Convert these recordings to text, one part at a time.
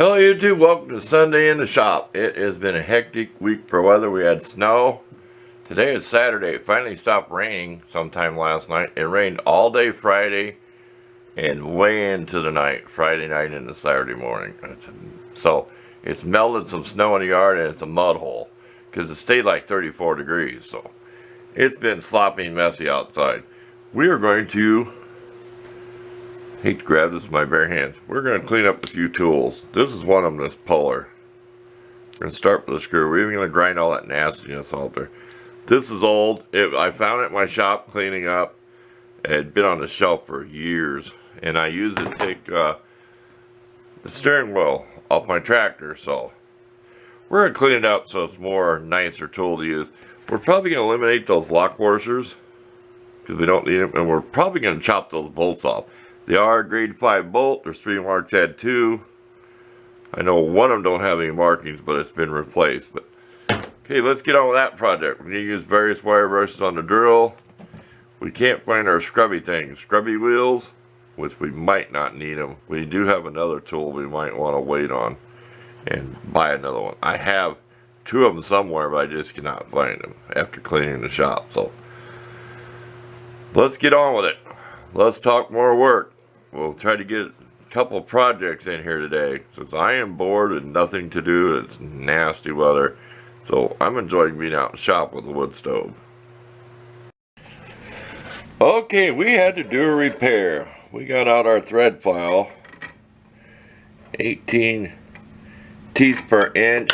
Hello YouTube, welcome to Sunday in the shop. It has been a hectic week for weather. We had snow. Today is Saturday. It finally stopped raining sometime last night. It rained all day Friday and way into the night, Friday night into Saturday morning. So it's melted some snow in the yard and it's a mud hole because it stayed like 34 degrees. So it's been sloppy and messy outside. We are going to hate to grab this with my bare hands. We're going to clean up a few tools. This is one of them, this puller. We're going to start with the screw. We're even going to grind all that nastiness out there. This is old. I found it in my shop cleaning up. It had been on the shelf for years. And I used it to take the steering wheel off my tractor. So we're going to clean it up so it's more nicer tool to use. We're probably going to eliminate those lock washers because we don't need them. And we're probably going to chop those bolts off. They are a grade 5 bolt. There's 3 marks, had 2. I know one of them don't have any markings, but it's been replaced. But okay, let's get on with that project. We're going to use various wire brushes on the drill. We can't find our scrubby things. Scrubby wheels, which we might not need them. We do have another tool we might want to wait on and buy another one. I have 2 of them somewhere, but I just cannot find them after cleaning the shop. So let's get on with it. Let's talk more work. We'll try to get a couple of projects in here today since I am bored and nothing to do. It's nasty weather, so I'm enjoying being out in the shop with a wood stove. Okay, we had to do a repair. We got out our thread file, 18 teeth per inch.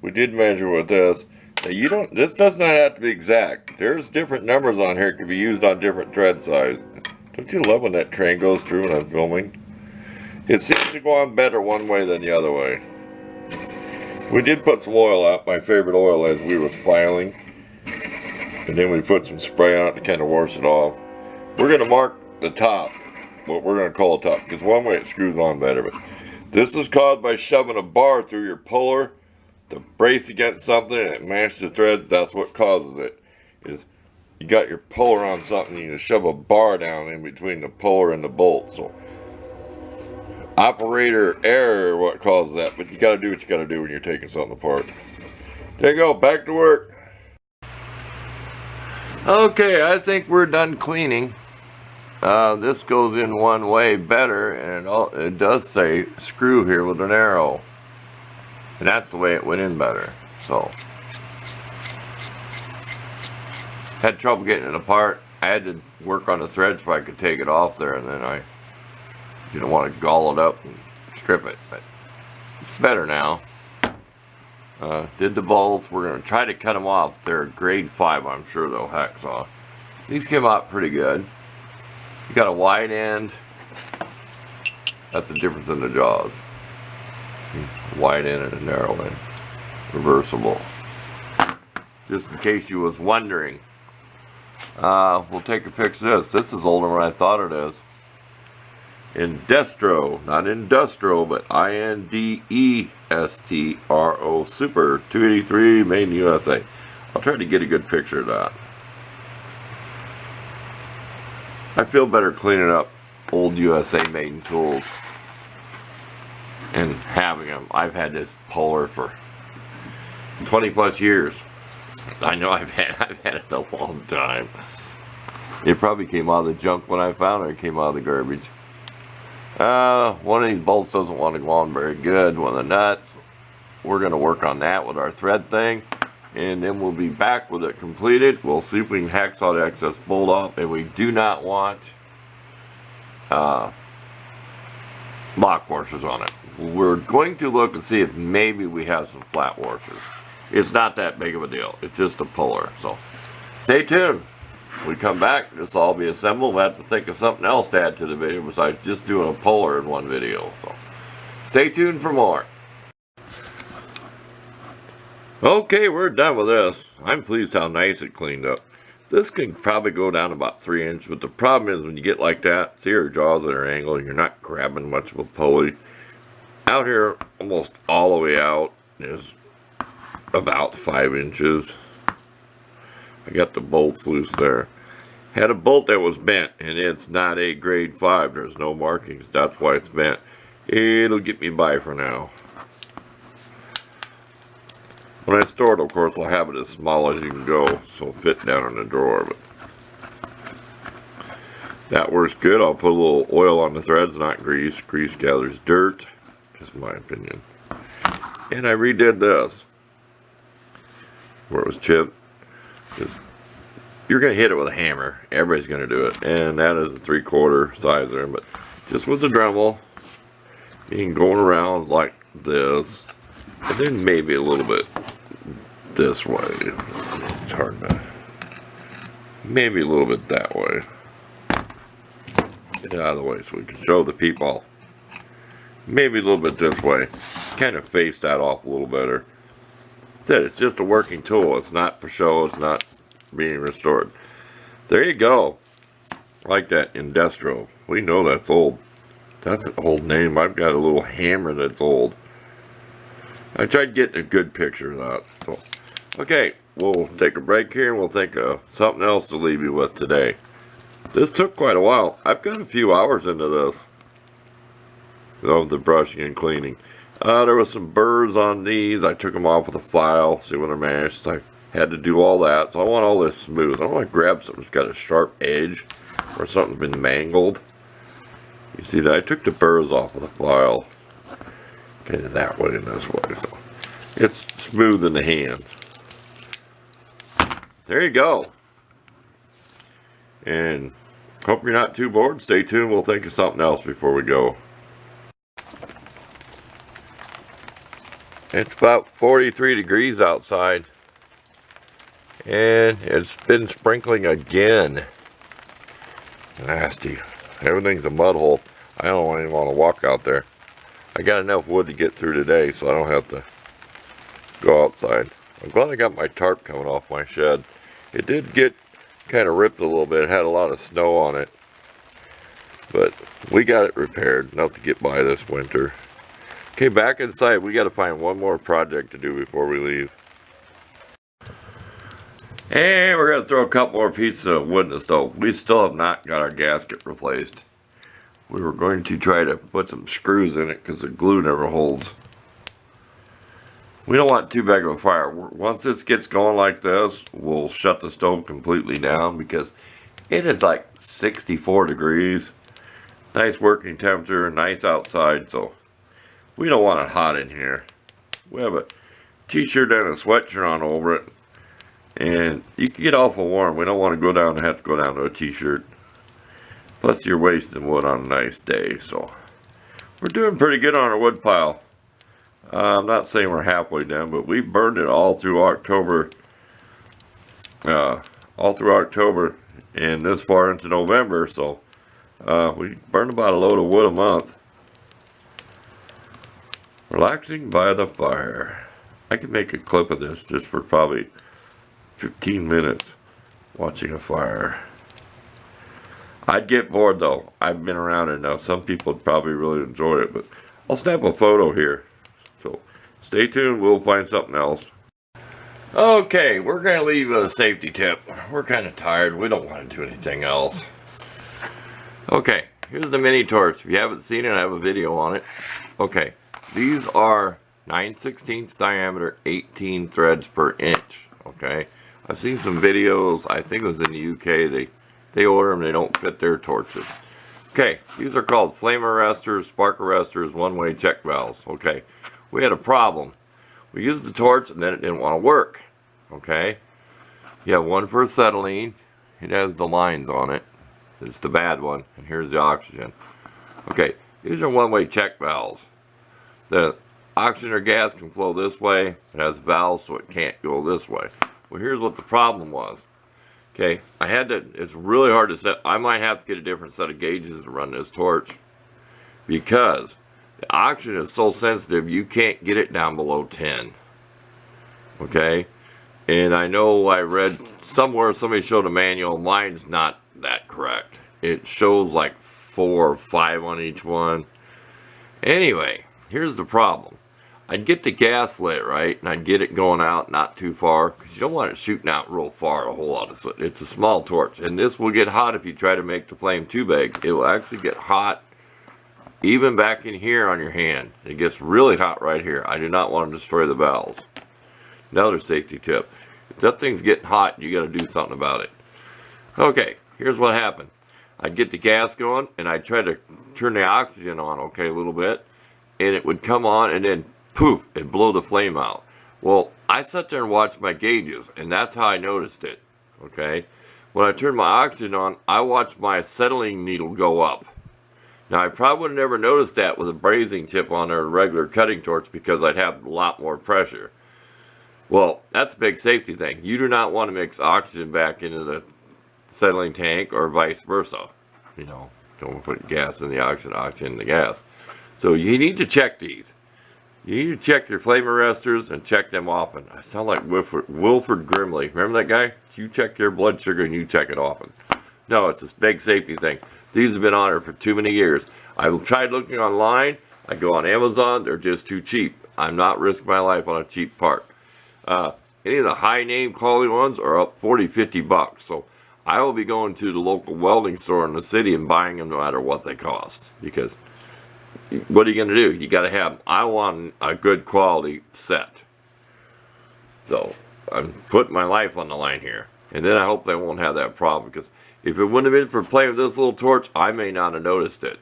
We did measure with this. Now this does not have to be exact. There's different numbers on here that can be used on different thread size. Don't you love when that train goes through when I'm filming? It seems to go on better one way than the other way. We did put some oil out, my favorite oil, as we were filing. And then we put some spray on it to kind of wash it off. We're going to mark the top, what we're going to call the top, because one way it screws on better. But this is caused by shoving a bar through your puller to brace against something and it mashes the threads. That's what causes it. You got your puller on something, you shove a bar down in between the puller and the bolt. So operator error what causes that, but you got to do what you got to do when you're taking something apart. There you go, back to work. Okay, I think we're done cleaning. This goes in one way better, and it does say screw here with an arrow. And that's the way it went in better. So had trouble getting it apart. I had to work on the threads so I could take it off there, and then I didn't want to gall it up and strip it, but it's better now. Did the bolts. We're going to try to cut them off. They're grade 5. I'm sure they'll hacksaw. These came out pretty good. You got a wide end. That's the difference in the jaws. Wide end and a narrow end. Reversible. Just in case you was wondering. We'll take a picture of this. This is older than I thought it is. Indestro, not Industro, but I-N-D-E-S-T-R-O Super 283 made in USA. I'll try to get a good picture of that. I feel better cleaning up old USA made tools and having them. I've had this puller for 20 plus years. I know I've had it a long time. It probably came out of the junk when I found it. It came out of the garbage. One of these bolts doesn't want to go on very good. One of the nuts. We're going to work on that with our thread thing. And then we'll be back with it completed. We'll see if we can hacksaw the excess bolt off. And we do not want lock washers on it. We're going to look and see if maybe we have some flat washers. It's not that big of a deal. It's just a puller. So stay tuned. When we come back, this will all be assembled. We'll have to think of something else to add to the video besides just doing a puller in one video. So stay tuned for more. Okay, we're done with this. I'm pleased how nice it cleaned up. This can probably go down about 3 inches, but the problem is when you get like that, see your jaws at an angle, you're not grabbing much of a pulley. Out here, almost all the way out is about 5 inches. I got the bolts loose there. Had a bolt that was bent, and it's not a grade 5. There's no markings. That's why it's bent. It'll get me by for now. When I store it, of course, I'll have it as small as you can go, so it'll fit down in the drawer. But that works good. I'll put a little oil on the threads, not grease. Grease gathers dirt, just my opinion. And I redid this, where it was chipped. You're going to hit it with a hammer. Everybody's going to do it. And that is a 3/4 size there, but just with the Dremel, you can go around like this, and then maybe a little bit this way. It's hard to, maybe a little bit that way. Get it out of the way so we can show the people. Maybe a little bit this way. Kind of face that off a little better. It's just a working tool. It's not for show. It's not being restored. There you go. Like that, Industro. We know that's old. That's an old name. I've got a little hammer that's old. I tried getting a good picture of that. So, okay, we'll take a break here and we'll think of something else to leave you with today. This took quite a while. I've got a few hours into this. Of the brushing and cleaning. There was some burrs on these. I took them off with a file. See when they're mashed. I had to do all that. So I want all this smooth. I don't want to grab something that's got a sharp edge or something's been mangled. You see that? I took the burrs off with a file. Kind of that way and this way. So it's smooth in the hand. There you go. And hope you're not too bored. Stay tuned. We'll think of something else before we go. It's about 43 degrees outside. And it's been sprinkling again. Nasty. Everything's a mud hole. I don't even want to walk out there. I got enough wood to get through today, so I don't have to go outside. I'm glad I got my tarp coming off my shed. It did get kind of ripped a little bit. It had a lot of snow on it. But we got it repaired. Enough to get by this winter. Okay, back inside. We got to find one more project to do before we leave. And we're going to throw a couple more pieces of wood in the stove. We still have not got our gasket replaced. We were going to try to put some screws in it because the glue never holds. We don't want too big of a fire. Once this gets going like this, we'll shut the stove completely down because it is like 64 degrees. Nice working temperature, nice outside, so we don't want it hot in here. We have a t-shirt and a sweatshirt on over it. And you can get awful warm. We don't want to go down and have to go down to a t-shirt. Plus you're wasting wood on a nice day. So we're doing pretty good on our wood pile. I'm not saying we're halfway done, but we burned it all through October. And this far into November. So we burned about a load of wood a month. Relaxing by the fire. I could make a clip of this just for probably 15 minutes watching a fire. I'd get bored though. I've been around it now. Some people would probably really enjoy it, but I'll snap a photo here. So stay tuned. We'll find something else. Okay, we're going to leave a safety tip. We're kind of tired. We don't want to do anything else. Okay, here's the mini torch. If you haven't seen it, I have a video on it. Okay, these are 9/16 diameter, 18 threads per inch. Okay, I've seen some videos. I think it was in the UK. They order them. They don't fit their torches. Okay, these are called flame arrestors, spark arrestors, one-way check valves. Okay, we had a problem. We used the torch and then it didn't want to work. Okay, you have one for acetylene. It has the lines on it. It's the bad one, and here's the oxygen. Okay, these are one-way check valves. The oxygen or gas can flow this way. It has valves so it can't go this way. Well, here's what the problem was. Okay, it's really hard to set. I might have to get a different set of gauges to run this torch because the oxygen is so sensitive you can't get it down below 10. Okay, and I know I read somewhere somebody showed a manual. Mine's not that correct. It shows like 4 or 5 on each one. Anyway, here's the problem. I'd get the gas lit, right, and I'd get it going out not too far, because you don't want it shooting out real far a whole lot of soot. It's a small torch, and this will get hot if you try to make the flame too big. It will actually get hot even back in here on your hand. It gets really hot right here. I do not want to destroy the valves. Another safety tip. If that thing's getting hot, you got to do something about it. Okay, here's what happened. I'd get the gas going, and I'd try to turn the oxygen on, okay, a little bit, and it would come on, and then poof, it'd blow the flame out. Well, I sat there and watched my gauges, and that's how I noticed it, okay? When I turned my oxygen on, I watched my acetylene needle go up. Now, I probably would have never noticed that with a brazing tip on a regular cutting torch because I'd have a lot more pressure. Well, that's a big safety thing. You do not want to mix oxygen back into the acetylene tank or vice versa. You know, don't put gas in the oxygen in the gas. So you need to check these. You need to check your flame arrestors and check them often. I sound like Wilford Grimley. Remember that guy? You check your blood sugar and you check it often. No, it's this big safety thing. These have been on there for too many years. I've tried looking online. I go on Amazon. They're just too cheap. I'm not risking my life on a cheap part. Any of the high name quality ones are up 40, 50 bucks. So I will be going to the local welding store in the city and buying them no matter what they cost. Because what are you going to do? You got to have them. I want a good quality set. So I'm putting my life on the line here. And then I hope they won't have that problem. Because if it wouldn't have been for playing with this little torch, I may not have noticed it.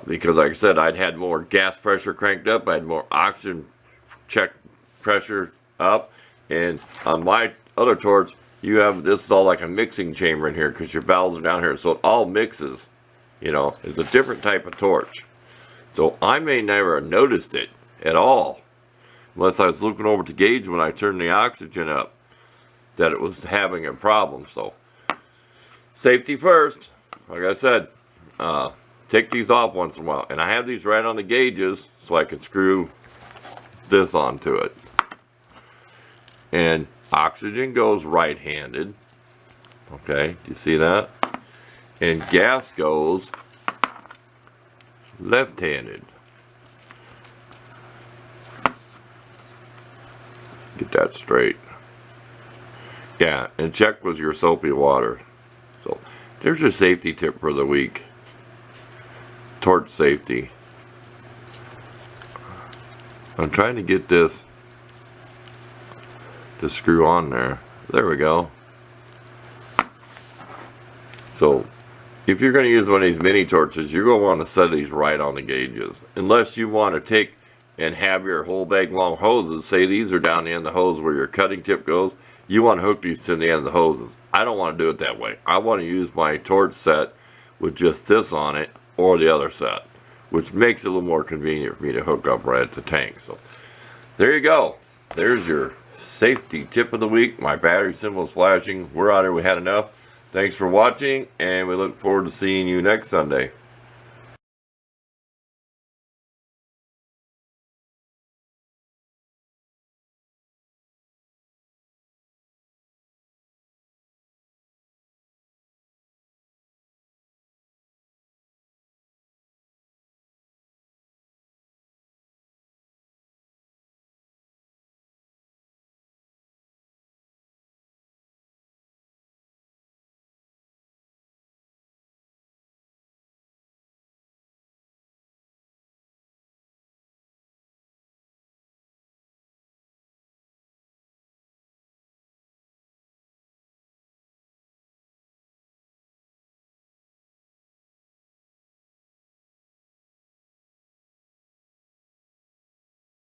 Because like I said, I'd had more gas pressure cranked up. I had more oxygen check pressure up. And on my other torch, you have, this is all like a mixing chamber in here because your valves are down here. So it all mixes. You know, it's a different type of torch. So I may never have noticed it at all. Unless I was looking over to gauge when I turned the oxygen up, that it was having a problem. So safety first. Like I said, take these off once in a while. And I have these right on the gauges so I can screw this onto it. And oxygen goes right-handed. Okay, do you see that? And gas goes left-handed. Get that straight. Yeah, and check with your soapy water. So there's your safety tip for the week. Torch safety. I'm trying to get this to screw on there. There we go. So if you're going to use one of these mini torches, you're going to want to set these right on the gauges. Unless you want to take and have your whole bag long hoses. Say these are down the end of the hose where your cutting tip goes. You want to hook these to the end of the hoses. I don't want to do it that way. I want to use my torch set with just this on it or the other set, which makes it a little more convenient for me to hook up right at the tank. So there you go. There's your safety tip of the week. My battery symbol is flashing. We're out here. We had enough. Thanks for watching, and we look forward to seeing you next Sunday.